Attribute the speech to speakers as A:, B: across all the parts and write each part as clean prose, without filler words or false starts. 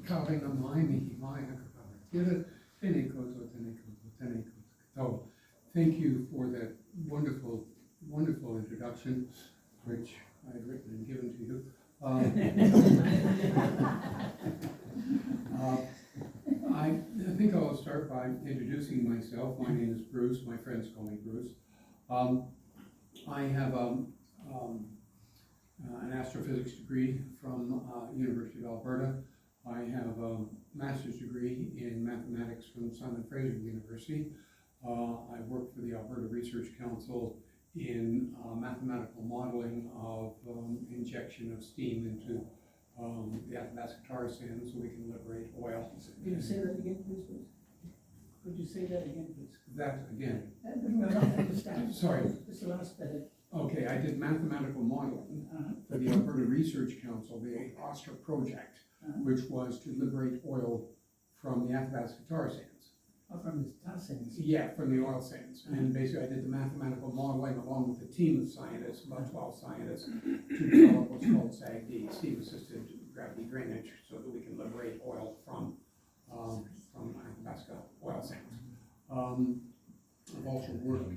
A: Karenga mai mihi mai akakara. So, thank you for that wonderful, wonderful introduction, which I had written and given to you. I think I'll start by introducing myself. My name is Bruce. My friends call me Bruce. I have an astrophysics degree from University of Alberta. I have a master's degree in mathematics from Simon Fraser University. I work for the Alberta Research Council in mathematical modeling of injection of steam into the Athabasca tar sands so we can liberate oil.
B: Can you say that again, please? Could you say that again, please?
A: That again.
B: No, I don't understand.
A: Sorry.
B: Just the last bit.
A: Okay, I did mathematical modeling for the Alberta Research Council, the AUSTRA project, which was to liberate oil from the Athabasca tar sands.
B: Oh, from the tar sands?
A: Yeah, from the oil sands. And basically I did the mathematical modeling along with a team of scientists, about 12 scientists, to develop what's called SAGD, steam-assisted gravity drainage, so that we can liberate oil from Athabasca oil sands. I've also worked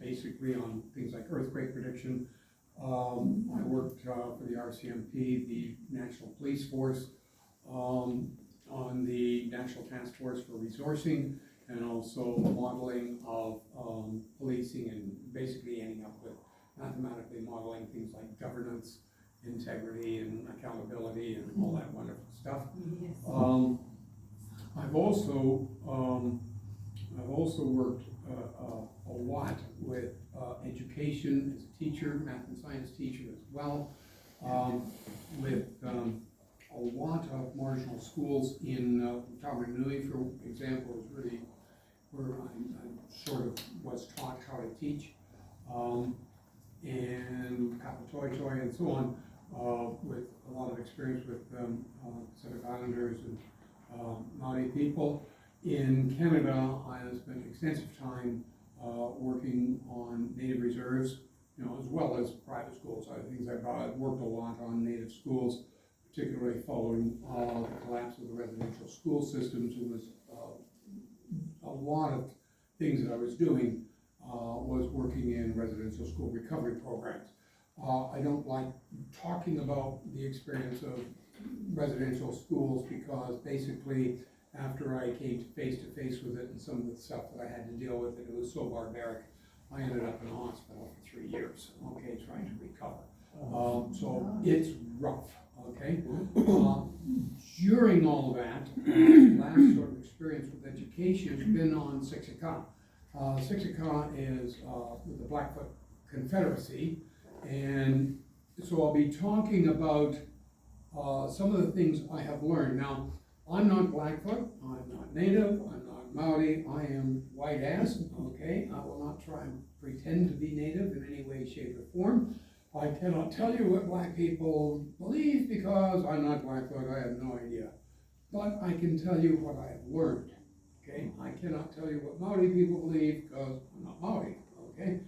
A: basically on things like earthquake prediction. I worked for the RCMP, the National Police Force, on the National Task Force for Resourcing, and also modeling of policing, and basically ending up with mathematically modeling things like governance, integrity, and accountability, and all that wonderful stuff.
C: Yes.
A: I've also worked a lot with education as a teacher, math and science teacher as well, with a lot of marginal schools in Taumarunui, for example, is really where I sort of was taught how to teach, and Kapatoitoi and so on, with a lot of experience with Pacific Islanders and Māori people. In Canada, I have spent extensive time working on native reserves, as well as private schools. I've worked a lot on native schools, particularly following the collapse of the residential school systems. It was a lot of things that I was doing was working in residential school recovery programs. I don't like talking about the experience of residential schools because basically after I came face to face with it and some of the stuff that I had to deal with, it was so barbaric, I ended up in a hospital for 3 years, okay, trying to recover. So it's rough, okay? During all that, last sort of experience with education has been on Siksika. Siksika is with the Blackfoot Confederacy, and so I'll be talking about some of the things I have learned. Now, I'm not Blackfoot, I'm not Native, I'm not Maori, I am white ass, okay? I will not try and pretend to be Native in any way, shape, or form. I cannot tell you what black people believe because I'm not Blackfoot, I have no idea. But I can tell you what I have learned, okay? I cannot tell you what Maori people believe because I'm not Maori, okay?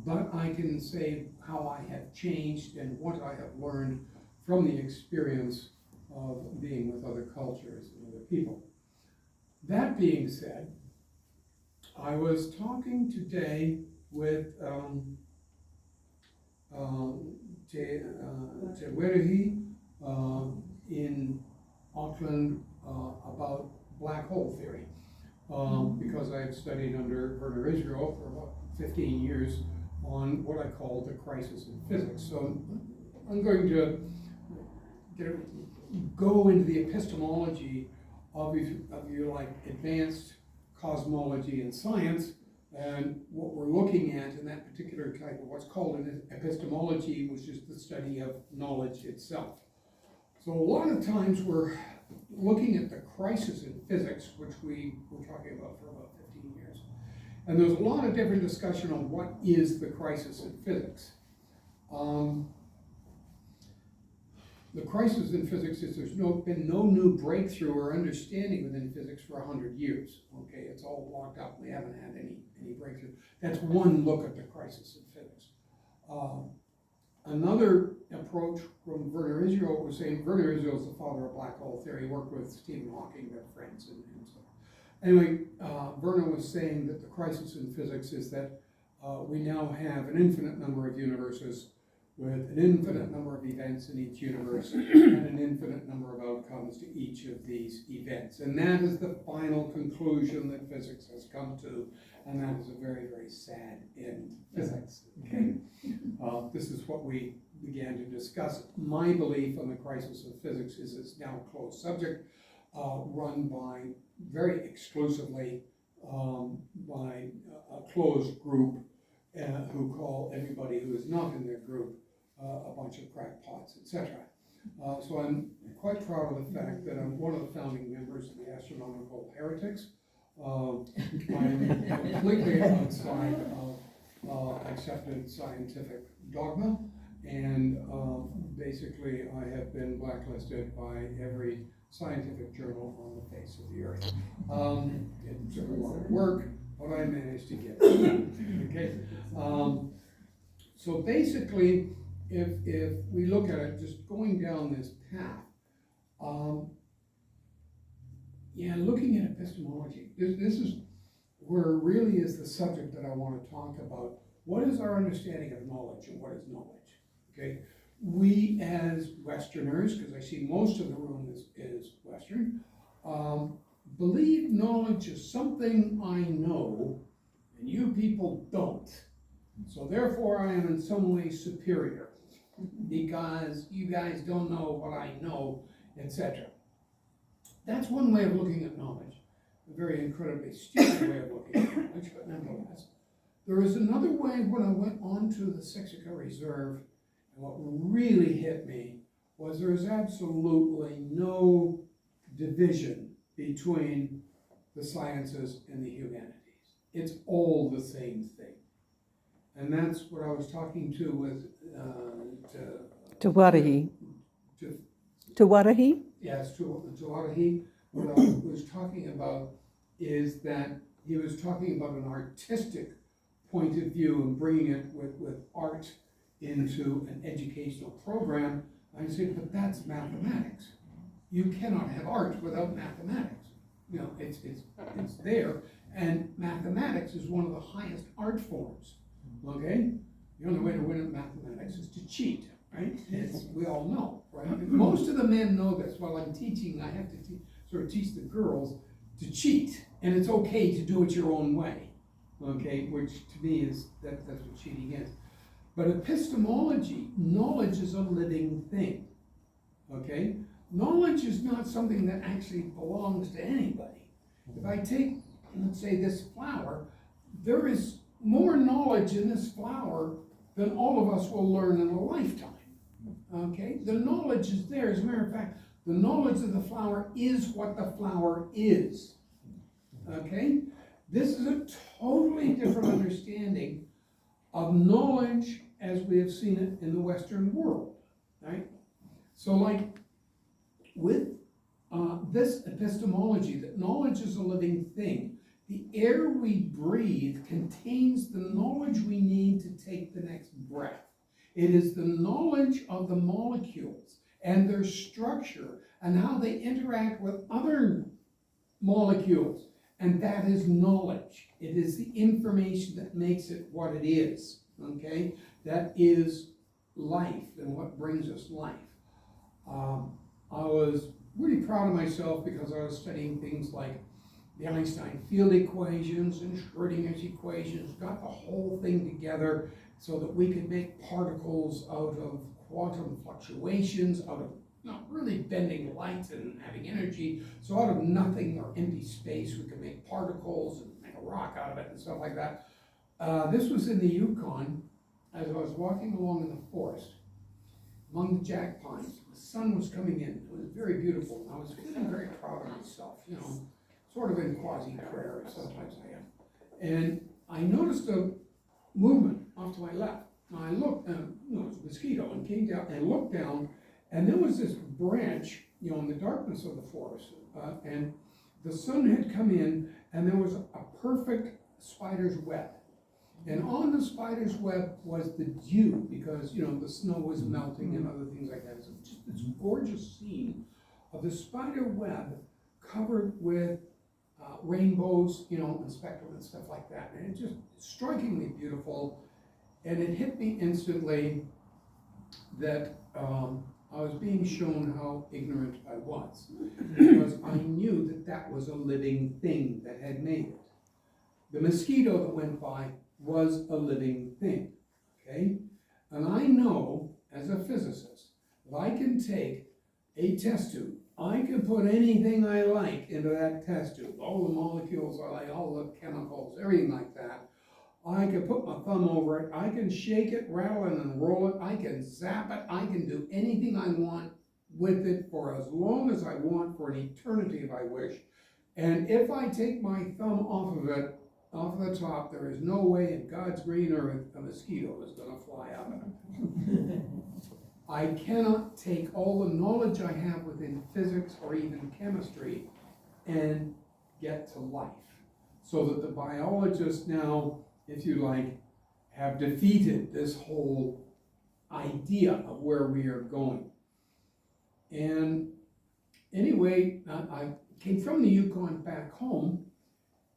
A: But I can say how I have changed and what I have learned from the experience of being with other cultures and other people. That being said, I was talking today with Te Werihi in Auckland about black hole theory, because I had studied under Werner Israel for about 15 years on what I call the crisis in physics. So I'm going to go into the epistemology of your like advanced cosmology and science, and what we're looking at in that particular type of what's called an epistemology, which is the study of knowledge itself. So a lot of times we're looking at the crisis in physics, which we were talking about for about 15 years. And there's a lot of different discussion on what is the crisis in physics. The crisis in physics is there's been no new breakthrough or understanding within physics for 100 years. Okay, it's all locked up. We haven't had any breakthrough. That's one look at the crisis in physics. Another approach from Werner Israel was saying, Werner Israel is the father of black hole theory. He worked with Stephen Hawking, their friends, and so on. Anyway, Werner was saying that the crisis in physics is that we now have an infinite number of universes with an infinite number of events in each universe and an infinite number of outcomes to each of these events. And that is the final conclusion that physics has come to, and that is a very, very sad end to physics. Okay? This is what we began to discuss. My belief on the crisis of physics is it's now a closed subject, run by very exclusively by a closed group who call everybody who is not in their group a bunch of crackpots, etc. So I'm quite proud of the fact that I'm one of the founding members of the Astronomical Heretics. I'm completely outside of accepted scientific dogma, and basically I have been blacklisted by every scientific journal on the face of the earth. It took a lot of work, but I managed to get it. Okay. So basically, if we look at it, just going down this path, looking at epistemology, this is where really is the subject that I want to talk about. What is our understanding of knowledge and what is knowledge? Okay, we as Westerners, because I see most of the room is Western, believe knowledge is something I know and you people don't. So therefore I am in some way superior because you guys don't know what I know, etc. That's one way of looking at knowledge, a very incredibly stupid way of looking at knowledge, but nonetheless. There is another way when I went on to the Siksika Reserve, and what really hit me was there is absolutely no division between the sciences and the humanities. It's all the same thing. And that's what I was talking to with,
C: Tawadahi.
A: to
C: Tawadahi?
A: Yes, to Arahi. What I was talking about is that he was talking about an artistic point of view and bringing it with art into an educational program. I said, but that's mathematics. You cannot have art without mathematics. You know, it's there, and mathematics is one of the highest art forms. Okay, the only way to win at mathematics is to cheat, right? We all know, right? Most of the men know this. While I'm teaching, I have to sort of teach the girls to cheat, and it's okay to do it your own way. Okay, which to me is that's what cheating is. But epistemology, knowledge is a living thing. Okay, knowledge is not something that actually belongs to anybody. If I take, let's say, this flower, there is more knowledge in this flower than all of us will learn in a lifetime. Okay, the knowledge is there. As a matter of fact, the knowledge of the flower is what the flower is. Okay, this is a totally different understanding of knowledge as we have seen it in the Western world, right? So like with this epistemology, that knowledge is a living thing, the air we breathe contains the knowledge we need to take the next breath. It is the knowledge of the molecules and their structure and how they interact with other molecules. And that is knowledge. It is the information that makes it what it is, okay? That is life and what brings us life. I was really proud of myself because I was studying things like the Einstein field equations and Schrödinger's equations, got the whole thing together so that we could make particles out of quantum fluctuations, out of not really bending light and having energy. So out of nothing or empty space, we could make particles and make a rock out of it and stuff like that. This was in the Yukon as I was walking along in the forest among the jack pines. The sun was coming in. It was very beautiful. I was feeling very proud of myself, you know, sort of in quasi-prayer, sometimes I am. And I noticed a movement off to my left. And I looked, it was a mosquito, and came down and looked down, and there was this branch, you know, in the darkness of the forest, and the sun had come in, and there was a perfect spider's web. And on the spider's web was the dew, because, you know, the snow was melting and other things like that. So just this gorgeous scene of the spider web covered with rainbows, you know, and spectrum and stuff like that. And it's just strikingly beautiful. And it hit me instantly that I was being shown how ignorant I was, because I knew that that was a living thing that had made it. The mosquito that went by was a living thing, okay? And I know, as a physicist, that I can take a test tube, I can put anything I like into that test tube, all the molecules I like, all the chemicals, everything like that. I can put my thumb over it, I can shake it, rattle it, and roll it, I can zap it, I can do anything I want with it for as long as I want, for an eternity if I wish. And if I take my thumb off of it, off the top, there is no way in God's green earth a mosquito is gonna fly out of it. I cannot take all the knowledge I have within physics or even chemistry and get to life. So that the biologists now, if you like, have defeated this whole idea of where we are going. And anyway, I came from the Yukon back home,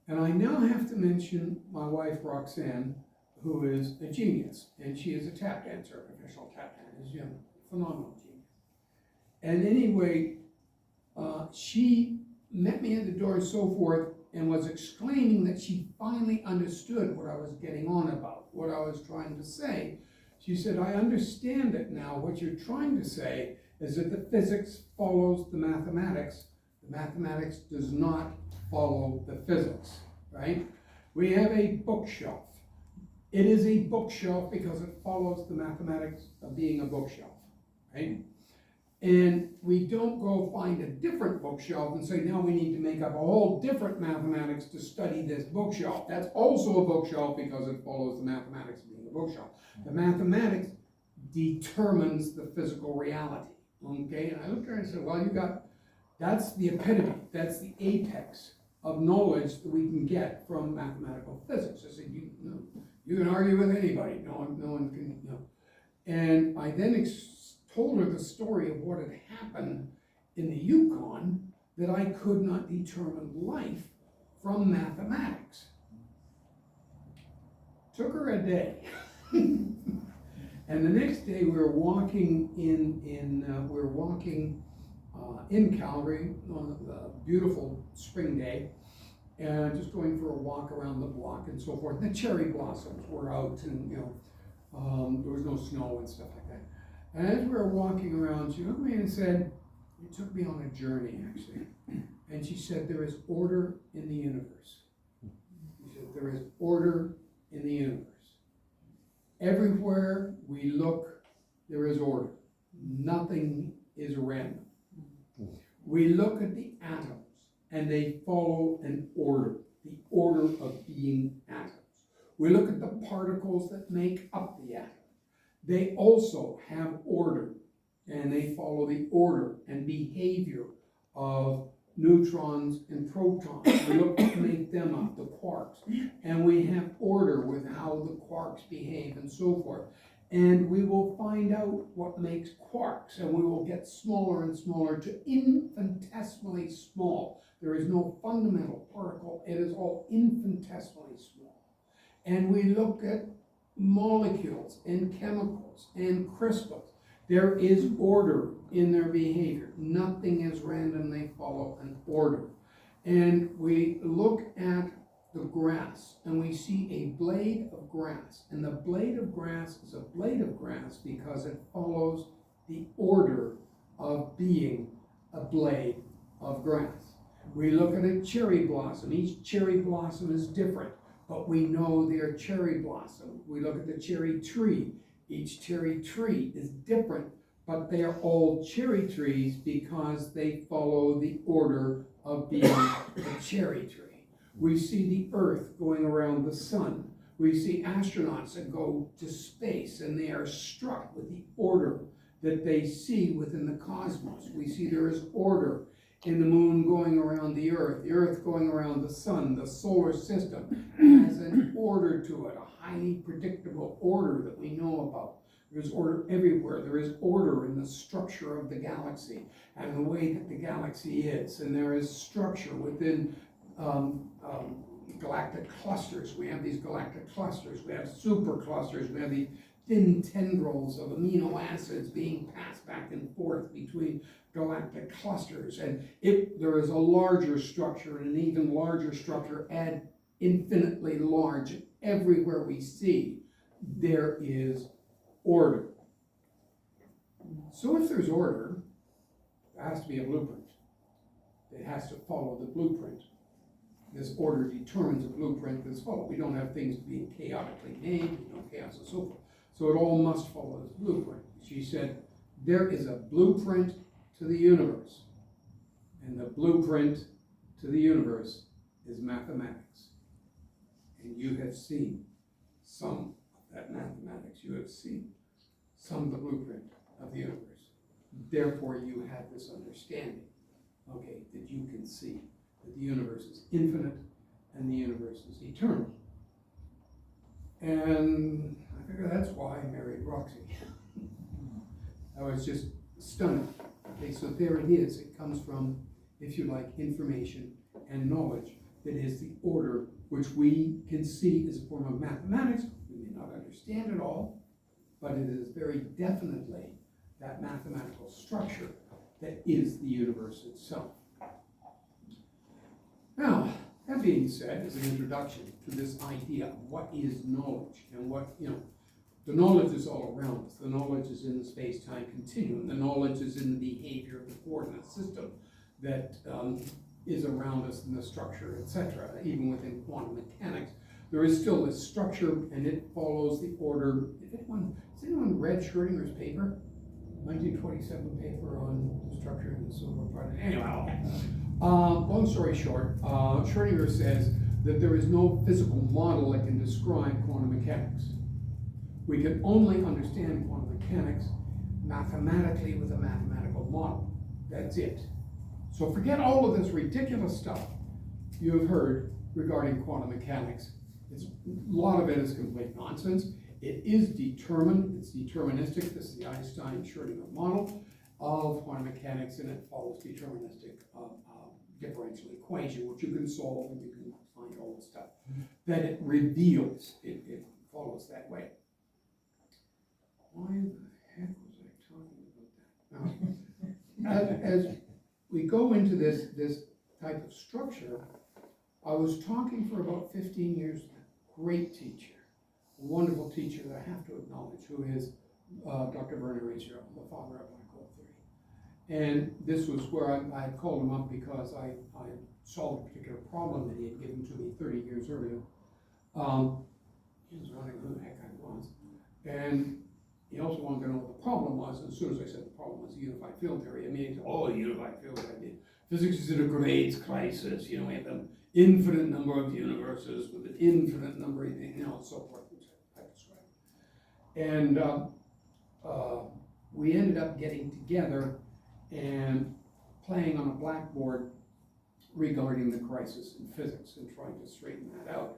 A: and I now have to mention my wife Roxanne, who is a genius, and she is a tap dancer, a professional tap dancer, she's a phenomenal genius. And anyway, she met me at the door and so forth, and was exclaiming that she finally understood what I was getting on about, what I was trying to say. She said, I understand it now. What you're trying to say is that the physics follows the mathematics does not follow the physics, right? We have a bookshelf. It is a bookshelf because it follows the mathematics of being a bookshelf, right? And we don't go find a different bookshelf and say, now we need to make up a whole different mathematics to study this bookshelf. That's also a bookshelf because it follows the mathematics of being a bookshelf. The mathematics determines the physical reality, okay? And I looked at her and said, well, that's the epitome, that's the apex of knowledge that we can get from mathematical physics. I said, you can argue with anybody, no one can, And I then told her the story of what had happened in the Yukon, that I could not determine life from mathematics. Took her a day. And the next day we were walking in Calgary on a beautiful spring day, and just going for a walk around the block and so forth. The cherry blossoms were out, and there was no snow and stuff like that. And as we were walking around, she looked at me and said, it took me on a journey actually. And she said, there is order in the universe. She said, there is order in the universe. Everywhere we look, there is order. Nothing is random. We look at the atoms and they follow an order, the order of being atoms. We look at the particles that make up the atom. They also have order, and they follow the order and behavior of neutrons and protons. We look to make them up, the quarks. And we have order with how the quarks behave and so forth. And we will find out what makes quarks, and we will get smaller and smaller to infinitesimally small. There is no fundamental particle, it is all infinitesimally small. And we look at molecules and chemicals and crystals. There is order in their behavior. Nothing is random, they follow an order. And we look at the grass and we see a blade of grass. And the blade of grass is a blade of grass because it follows the order of being a blade of grass. We look at a cherry blossom. Each cherry blossom is different, but we know they're cherry blossom. We look at the cherry tree. Each cherry tree is different, but they are all cherry trees because they follow the order of being a cherry tree. We see the earth going around the sun. We see astronauts that go to space and they are struck with the order that they see within the cosmos. We see there is order in the moon going around the earth going around the sun, the solar system has an order to it, a highly predictable order that we know about. There's order everywhere. There is order in the structure of the galaxy and the way that the galaxy is. And there is structure within galactic clusters. We have these galactic clusters. We have superclusters. We have these thin tendrils of amino acids being passed back and forth between galactic clusters. And if there is a larger structure and an even larger structure, add infinitely large, everywhere we see, there is order. So if there's order, there has to be a blueprint. It has to follow the blueprint. This order determines a blueprint that's followed. We don't have things being chaotically made, chaos and so forth. So it all must follow this blueprint. She said, there is a blueprint to the universe. And the blueprint to the universe is mathematics. And you have seen some of that mathematics. You have seen some of the blueprint of the universe. Therefore, you have this understanding, okay, that you can see that the universe is infinite and the universe is eternal. And I figure that's why I married Roxy. I was just stunned. Okay, so there it is. It comes from, if you like, information and knowledge that is the order which we can see as a form of mathematics. We may not understand it all, but it is very definitely that mathematical structure that is the universe itself. Now, that being said, as an introduction to this idea of what is knowledge and what, the knowledge is all around us. The knowledge is in the space-time continuum. The knowledge is in the behavior of the coordinate system that is around us in the structure, etc. Even within quantum mechanics, there is still this structure, and it follows the order. Has anyone read Schrödinger's paper? 1927 paper on the structure of the silver particle. Anyway, long story short, Schrödinger says that there is no physical model that can describe quantum mechanics. We can only understand quantum mechanics mathematically with a mathematical model. That's it. So forget all of this ridiculous stuff you have heard regarding quantum mechanics. A lot of it is complete nonsense. It is determined, it's deterministic. This is the Einstein-Schrödinger model of quantum mechanics, and it follows deterministic differential equation, which you can solve and you can find all the stuff that it reveals. It follows that way. Why the heck was I talking about that? As we go into this type of structure, I was talking for about 15 years with a great teacher, a wonderful teacher that I have to acknowledge, who is Dr. Werner Israel, the father of black hole theory. And this was where I had called him up because I solved a particular problem that he had given to me 30 years earlier. He was wondering who the heck I was. And he also wanted to know what the problem was. And as soon as I said the problem was the unified field theory, I mean, he said, oh, unified field theory. Physics is in a grades crisis. We have an infinite number of universes with an infinite number of, so forth, which I described. And we ended up getting together and playing on a blackboard regarding the crisis in physics and trying to straighten that out.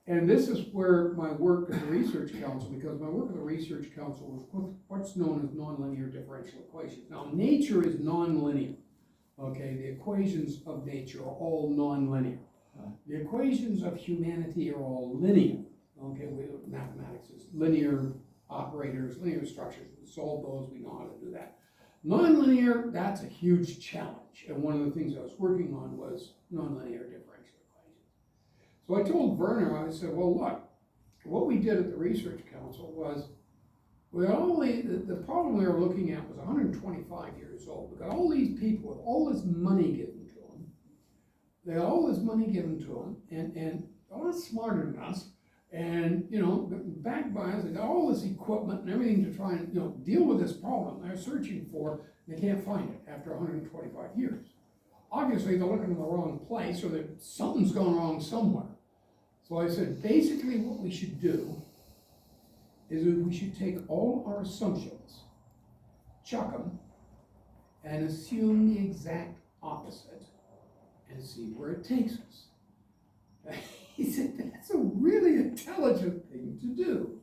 A: And this is where my work at the Research Council, because my work at the Research Council was with what's known as nonlinear differential equations. Now, nature is nonlinear. Okay, the equations of nature are all nonlinear. The equations of humanity are all linear. Okay, mathematics is linear operators, linear structures. We solve those, we know how to do that. Nonlinear, that's a huge challenge. And one of the things I was working on was nonlinear differential equations. So I told Werner, I said, well, look, what we did at the Research Council was, the problem we were looking at was 125 years old. We got all these people with all this money given to them. They got all this money given to them, and they're a lot smarter than us. And, backed by us, they got all this equipment and everything to try and, deal with this problem they're searching for. They can't find it after 125 years. Obviously, they're looking in the wrong place, or that something's gone wrong somewhere. So I said, basically what we should do is we should take all our assumptions, chuck them, and assume the exact opposite and see where it takes us. He said, that's a really intelligent thing to do.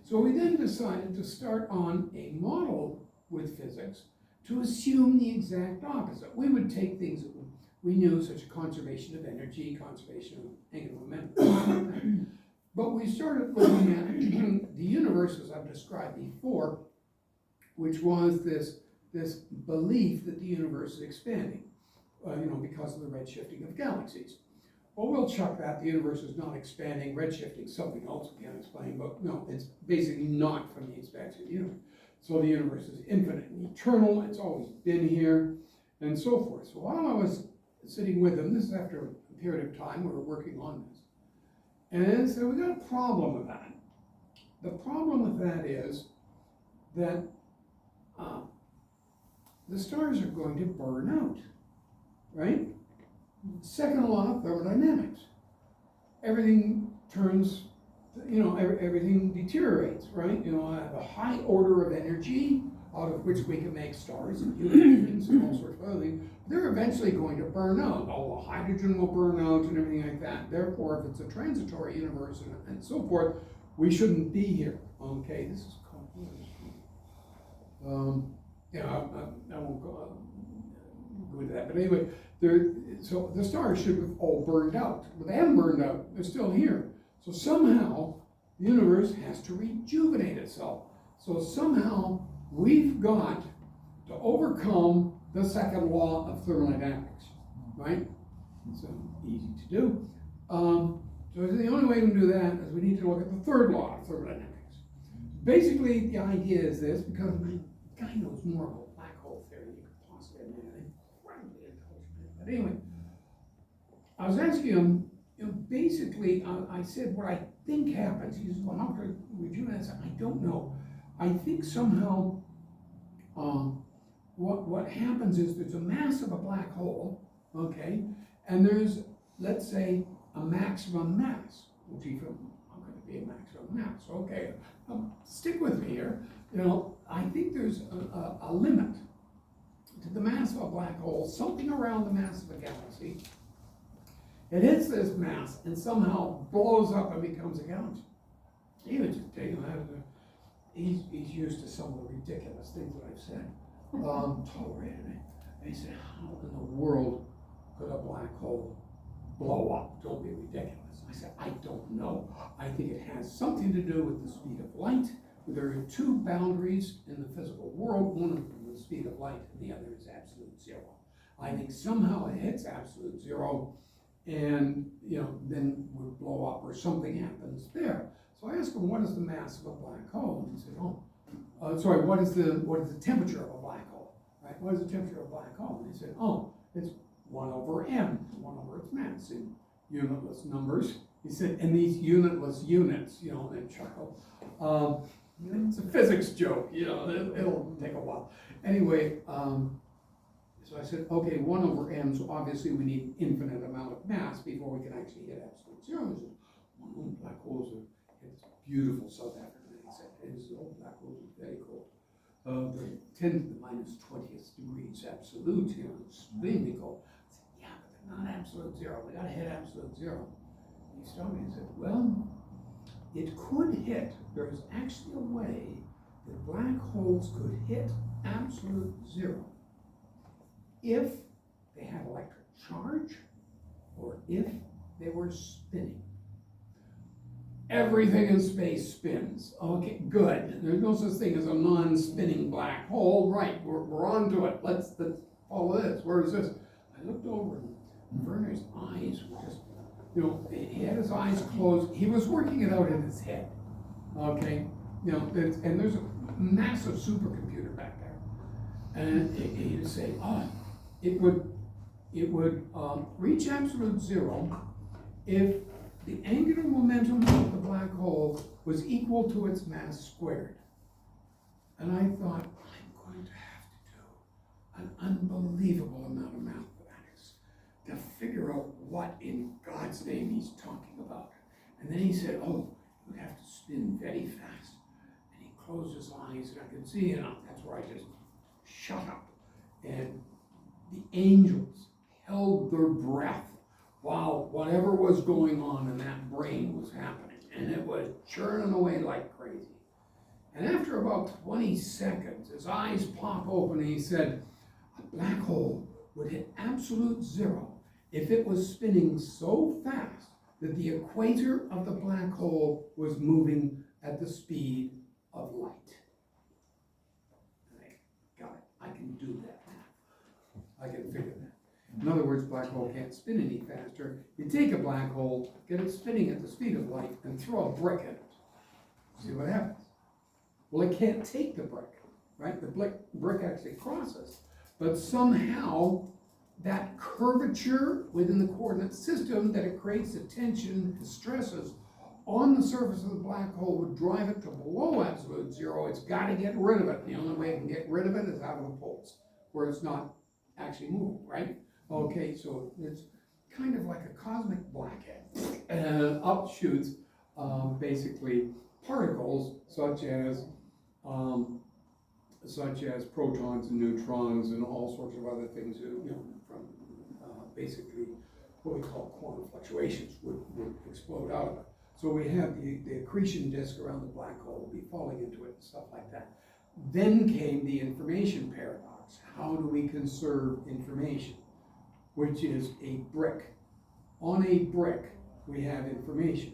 A: So we then decided to start on a model with physics to assume the exact opposite. We would take things that we knew, such as conservation of energy, conservation of angular momentum. But we started looking at the universe as I've described before, which was this belief that the universe is expanding, because of the redshifting of galaxies. Well, we'll chuck that. The universe is not expanding. Redshifting, something else we can't explain, but no, it's basically not from the expansion of the universe. So the universe is infinite and eternal. It's always been here, and so forth. So while I was sitting with him, this is after a period of time, we were working on this. And so we got a problem with that. The problem with that is that the stars are going to burn out, right? Second law of thermodynamics. Everything turns, everything deteriorates, right? I have a high order of energy out of which we can make stars and human beings and all sorts of other things. They're eventually going to burn out. All the hydrogen will burn out and everything like that. Therefore, if it's a transitory universe and so forth, we shouldn't be here. Okay, this is complicated. I won't go into that. But anyway, so the stars should have all burned out. But they haven't burned out. They're still here. So somehow, the universe has to rejuvenate itself. So somehow, we've got to overcome the second law of thermodynamics, right? It's easy to do. So the only way to do that is we need to look at the third law of thermodynamics. Basically, the idea is this, because my guy knows more about black hole theory than you could possibly imagine. Incredibly intelligent. But anyway, I was asking him, basically, I said what I think happens. He says, well, how could you answer? I don't know. I think somehow what happens is there's a mass of a black hole, okay, and there's, let's say, a maximum mass. Well, gee, how could it be a maximum mass? Okay, stick with me here. I think there's a limit to the mass of a black hole, something around the mass of a galaxy. It hits this mass and somehow blows up and becomes a galaxy. He was just taking that. He's used to some of the ridiculous things that I've said, tolerated it. And he said, how in the world could a black hole blow up? Don't be ridiculous. I said, I don't know. I think it has something to do with the speed of light. There are two boundaries in the physical world. One of them is the speed of light, and the other is absolute zero. I think somehow it hits absolute zero, and then would blow up, or something happens there. So I asked him, what is the mass of a black hole? And he said, what is the temperature of a black hole? Right? What is the temperature of a black hole? And he said, it's 1 over m, 1 over its mass in unitless numbers. He said, and these unitless units, and chuckle. It's a physics joke, it'll take a while. Anyway, so I said, okay, 1 over m, so obviously we need an infinite amount of mass before we can actually hit absolute zero. He said, black holes are, it's beautiful South Africa. He said, black holes are very cold. They're 10 to the minus 20th degrees absolute, extremely cold. I said, yeah, but they're not absolute zero. We gotta hit absolute zero. He started and said, well, it could hit. There's actually a way that black holes could hit absolute zero if they had electric charge or if they were spinning. Everything in space spins. Okay, good. There's no such thing as a non-spinning black hole. Right, we're on to it. Let's follow this. Where is this? I looked over and Werner's eyes were just, he had his eyes closed. He was working it out in his head. Okay, and there's a massive supercomputer back there. And he would say, it would reach absolute zero if the angular momentum of the black hole was equal to its mass squared. And I thought, I'm going to have to do an unbelievable amount of mathematics to figure out what in God's name he's talking about. And then he said, you would have to spin very fast. And he closed his eyes, and I could see, that's where I just shut up. And the angels
C: held their breath while whatever was going on in that brain was happening. And it was churning away like crazy. And after about 20 seconds, his eyes pop open and he said, a black hole would hit absolute zero if it was spinning so fast that the equator of the black hole was moving at the speed of light. I got it. I can do that now. I can figure that. In other words, black hole can't spin any faster. You take a black hole, get it spinning at the speed of light, and throw a brick at it. See what happens? Well, it can't take the brick, right? The brick actually crosses. But somehow, that curvature within the coordinate system that it creates the tension and stresses on the surface of the black hole would drive it to below absolute zero. It's got to get rid of it. And the only way it can get rid of it is out of the pulse, where it's not actually moving, right? Okay, so it's kind of like a cosmic blackhead. Up shoots basically particles such as protons and neutrons and all sorts of other things, from basically what we call quantum fluctuations would explode out of it. So we have the accretion disk around the black hole will be falling into it and stuff like that. Then came the information paradox. How do we conserve information? Which is a brick. On a brick, we have information.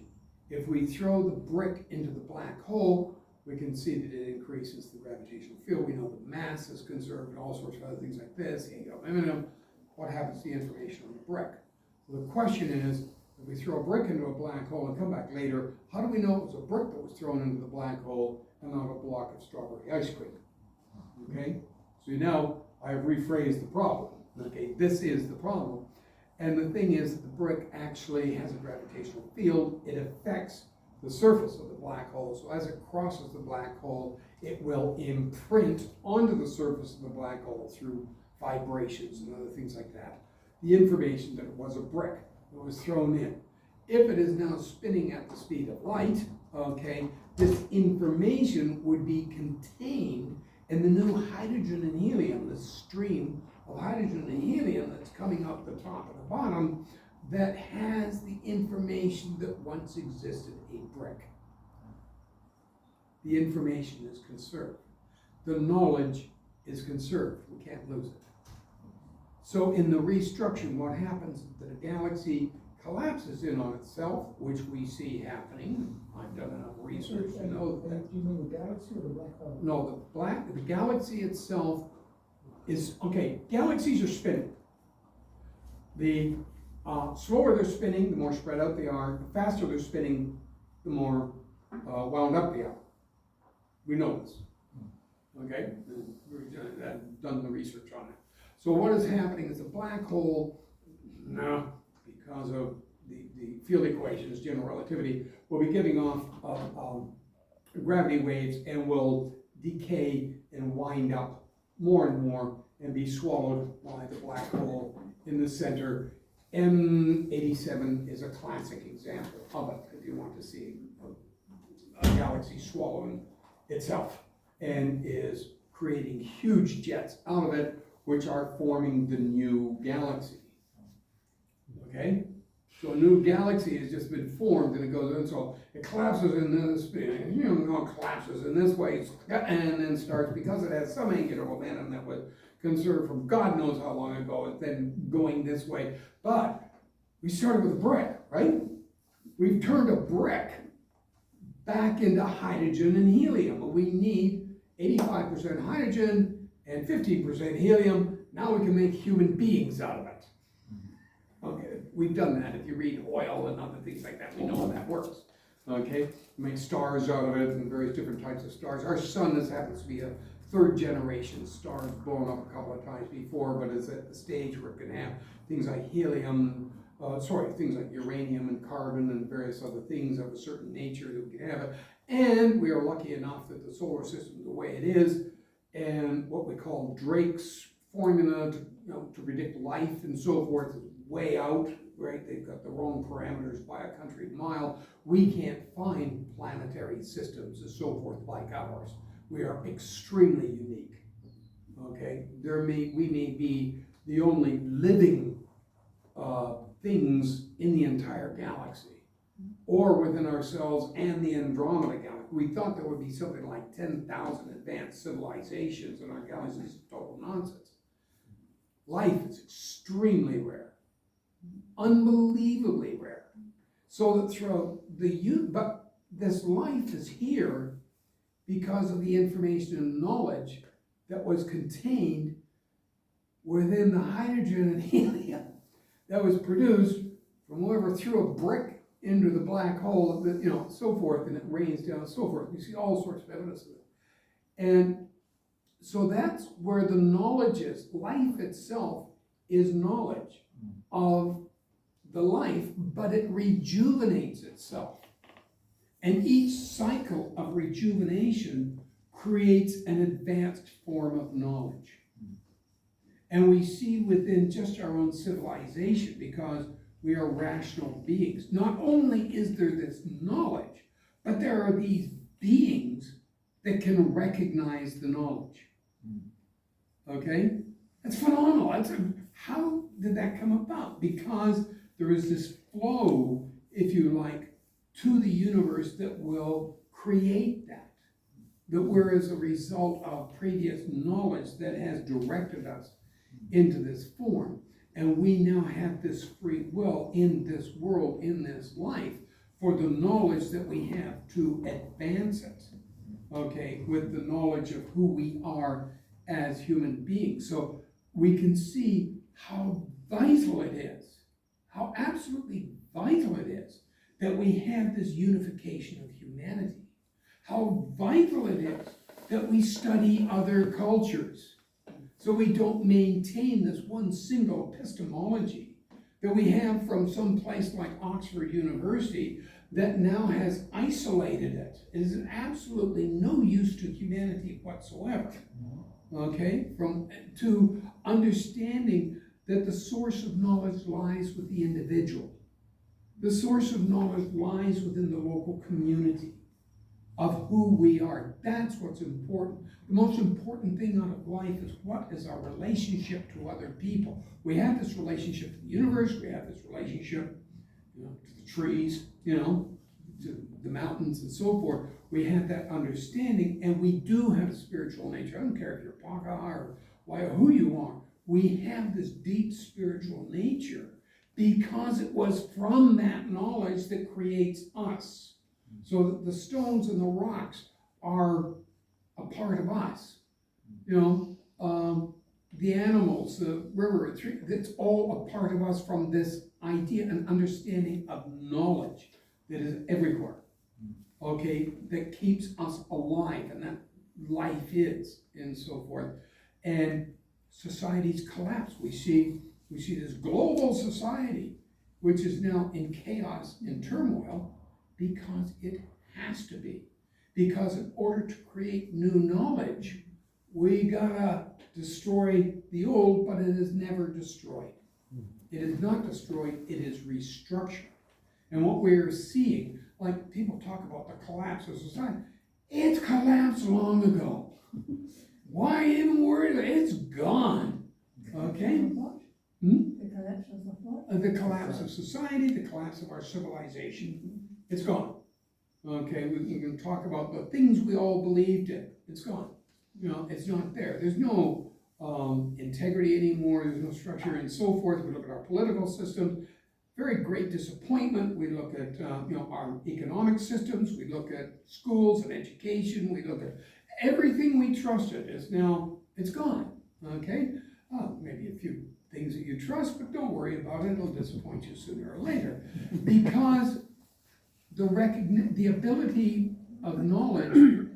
C: If we throw the brick into the black hole, we can see that it increases the gravitational field. We know the mass is conserved and all sorts of other things like this. What happens to the information on the brick? So the question is, if we throw a brick into a black hole and come back later, how do we know it was a brick that was thrown into the black hole and not a block of strawberry ice cream? Okay, so now I have rephrased the problem. Okay, this is the problem. And the thing is, the brick actually has a gravitational field. It affects the surface of the black hole. So as it crosses the black hole, it will imprint onto the surface of the black hole through vibrations and other things like that, the information that it was a brick that was thrown in. If it is now spinning at the speed of light, okay, this information would be contained in the new hydrogen and helium, this stream of hydrogen and helium that's coming up the top and the bottom that has the information that once existed, a brick. The information is conserved. The knowledge is conserved. We can't lose it. So in the restructuring, what happens is that a galaxy collapses in on itself, which we see happening. I've done enough research to know that.
B: Do you mean the galaxy or the black hole?
C: No, the galaxy itself is, okay, galaxies are spinning. The slower they're spinning, the more spread out they are. The faster they're spinning, the more wound up they are. We know this. Okay? We've done the research on it. So what is happening is the black hole, because of the field equations, general relativity, will be giving off gravity waves and will decay and wind up more and more and be swallowed by the black hole in the center. M87 is a classic example of it, if you want to see a galaxy swallowing itself and is creating huge jets out of it, which are forming the new galaxy. Okay? So a new galaxy has just been formed and it goes in, so it collapses in this, collapses in this way, and then starts, because it has some angular momentum that was conserved from God knows how long ago, it's then going this way. But we started with a brick, right? We've turned a brick back into hydrogen and helium. We need 85% hydrogen and 15% helium. Now we can make human beings out of it. Okay, we've done that. If you read oil and other things like that, we know how that works. Okay, we make stars out of it and various different types of stars. Our sun happens to be a third generation star. It's blown up a couple of times before, but it's at the stage where it can have things like helium, things like uranium and carbon and various other things of a certain nature that we can have it. And we are lucky enough that the solar system is the way it is, and what we call Drake's formula to predict life and so forth is way out, right? They've got their own parameters by a country mile. We can't find planetary systems and so forth like ours. We are extremely unique. Okay, we may be the only living things in the entire galaxy, or within ourselves and the Andromeda Galaxy. We thought there would be something like 10,000 advanced civilizations in our galaxy. This is total nonsense. Life is extremely rare, unbelievably rare. So that throughout but this life is here because of the information and knowledge that was contained within the hydrogen and helium that was produced from whoever threw a brick into the black hole, so forth, and it rains down and so forth. We see all sorts of evidence of it. And so that's where the knowledge is. Life itself is knowledge of the life, but it rejuvenates itself. And each cycle of rejuvenation creates an advanced form of knowledge. And we see within just our own civilization, because we are rational beings, not only is there this knowledge, but there are these beings that can recognize the knowledge. Okay? That's phenomenal. How did that come about? Because there is this flow, if you like, to the universe that will create that we're as a result of previous knowledge that has directed us into this form. And we now have this free will in this world, in this life, for the knowledge that we have to advance it, okay, with the knowledge of who we are as human beings. So we can see how vital it is, how absolutely vital it is that we have this unification of humanity, how vital it is that we study other cultures, so we don't maintain this one single epistemology that we have from some place like Oxford University that now has isolated it. It is absolutely no use to humanity whatsoever, okay? To understanding that the source of knowledge lies with the individual. The source of knowledge lies within the local community of who we are. That's what's important. The most important thing out of life is what is our relationship to other people. We have this relationship to the universe, we have this relationship to the trees, to the mountains and so forth. We have that understanding, and we do have a spiritual nature. I don't care if you're Paka or who you are. We have this deep spiritual nature because it was from that knowledge that creates us. So that the stones and the rocks are a part of us. The animals, the river, the tree, that's all a part of us from this idea and understanding of knowledge that is everywhere, okay, that keeps us alive, and that life is, and so forth. And societies collapse. We see this global society, which is now in chaos and turmoil, because it has to be. Because in order to create new knowledge, we gotta destroy the old, but it is never destroyed. It is not destroyed, it is restructured. And what we're seeing, like people talk about the collapse of society, it's collapsed long ago. Why even worry about it? It's gone. Okay?
B: The collapse of the what?
C: The collapse of society, the collapse of our civilization, it's gone. Okay, we can talk about the things we all believed in. It's gone. It's not there. There's no integrity anymore. There's no structure and so forth. We look at our political systems. Very great disappointment. We look at our economic systems. We look at schools and education. We look at everything we trusted is now, it's gone. Okay? Maybe a few things that you trust, but don't worry about it. It'll disappoint you sooner or later. Because the ability of knowledge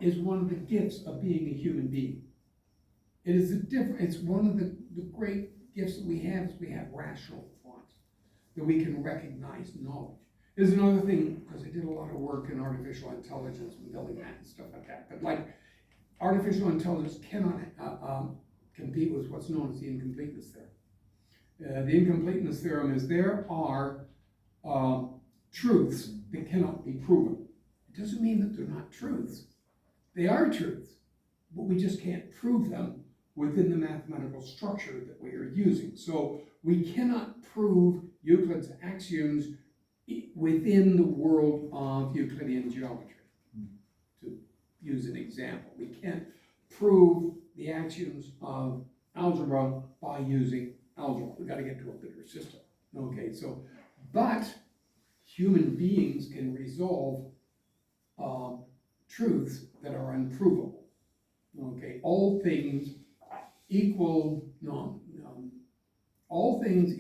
C: is one of the gifts of being a human being. It is it's one of the great gifts that we have is we have rational thought, that we can recognize knowledge. There's another thing, because I did a lot of work in artificial intelligence and building that and stuff like that, but like artificial intelligence cannot compete with what's known as the incompleteness theorem. The incompleteness theorem is there are truths that cannot be proven. It doesn't mean that they're not truths. They are truths, but we just can't prove them within the mathematical structure that we are using. So we cannot prove Euclid's axioms within the world of Euclidean geometry. To use an example, we can't prove the axioms of algebra by using algebra. We've got to get to a bigger system. Okay, so, but human beings can resolve truths that are unprovable. Okay, all things equal, all things,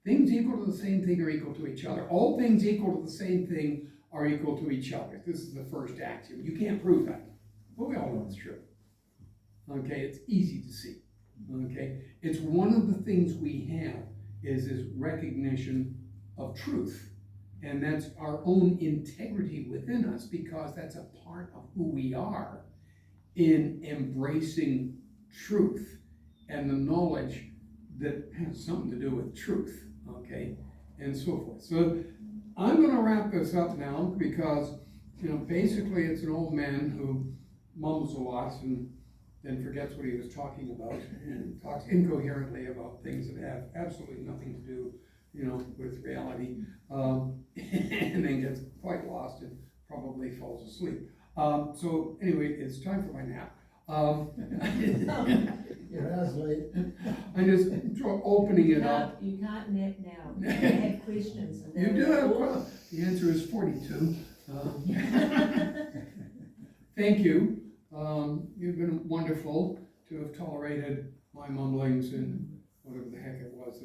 C: things equal to the same thing are equal to each other. All things equal to the same thing are equal to each other. This is the first axiom. You can't prove that, but we all know it's true. Okay, it's easy to see. Okay, it's one of the things we have is recognition of truth. And that's our own integrity within us, because that's a part of who we are in embracing truth and the knowledge that has something to do with truth, okay, and so forth. So I'm going to wrap this up now because, basically it's an old man who mumbles a lot and then forgets what he was talking about and talks incoherently about things that have absolutely nothing to do, with reality, and then gets quite lost and probably falls asleep. So anyway, it's time for my nap.
D: You're as late.
C: I'm just opening it up.
B: You can't nap now. I have questions. And
C: You
B: they're
C: do have
B: all-
C: questions. The answer is 42. Thank you. You've been wonderful to have tolerated my mumblings and whatever the heck it was that